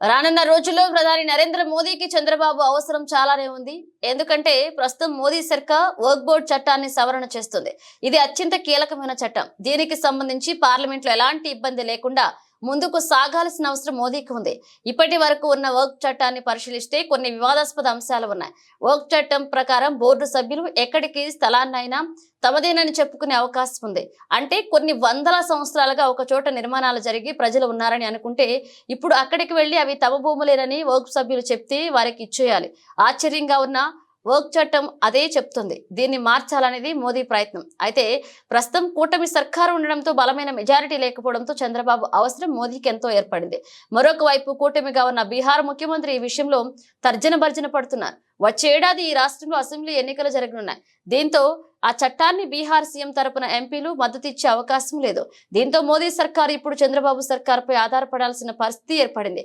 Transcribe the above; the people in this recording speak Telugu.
రానున్న రోజుల్లో ప్రధాని నరేంద్ర మోదీకి చంద్రబాబు అవసరం చాలానే ఉంది. ఎందుకంటే ప్రస్తుతం మోదీ సర్కార్ వర్క్ బోర్డ్ చట్టాన్ని సవరణ చేస్తుంది. ఇది అత్యంత కీలకమైన చట్టం. దీనికి సంబంధించి పార్లమెంట్లో ఎలాంటి ఇబ్బంది లేకుండా ముందుకు సాగాల్సిన అవసరం మోదీకి ఉంది. ఇప్పటి వరకు ఉన్న వర్క్ చట్టాన్ని పరిశీలిస్తే కొన్ని వివాదాస్పద అంశాలు ఉన్నాయి. వర్క్ చట్టం ప్రకారం బోర్డు సభ్యులు ఎక్కడికి స్థలాన్నైనా తమదేనని చెప్పుకునే అవకాశం ఉంది. అంటే కొన్ని వందల సంవత్సరాలుగా ఒక చోట నిర్మాణాలు జరిగి ప్రజలు ఉన్నారని అనుకుంటే ఇప్పుడు అక్కడికి వెళ్లి అవి తమ భూములేనని వర్క్ సభ్యులు చెప్తే వారికి ఇచ్చేయాలి. ఆశ్చర్యంగా ఉన్న వర్క్ చట్టం అదే చెప్తుంది. దీన్ని మార్చాలనేది మోదీ ప్రయత్నం. అయితే ప్రస్తుతం కూటమి సర్కారు ఉండడంతో బలమైన మెజారిటీ లేకపోవడంతో చంద్రబాబు అవసరం మోదీకి ఎంతో ఏర్పడింది. మరొక వైపు కూటమిగా ఉన్న బీహార్ ముఖ్యమంత్రి ఈ విషయంలో తర్జన భర్జన పడుతున్నారు. వచ్చే ఏడాది ఈ రాష్ట్రంలో అసెంబ్లీ ఎన్నికలు జరగనున్నాయి. దీంతో ఆ చట్టాన్ని బీహార్ సీఎం తరపున ఎంపీలు మద్దతు ఇచ్చే అవకాశం లేదు. దీంతో మోదీ సర్కారు ఇప్పుడు చంద్రబాబు సర్కారుపై ఆధారపడాల్సిన పరిస్థితి ఏర్పడింది.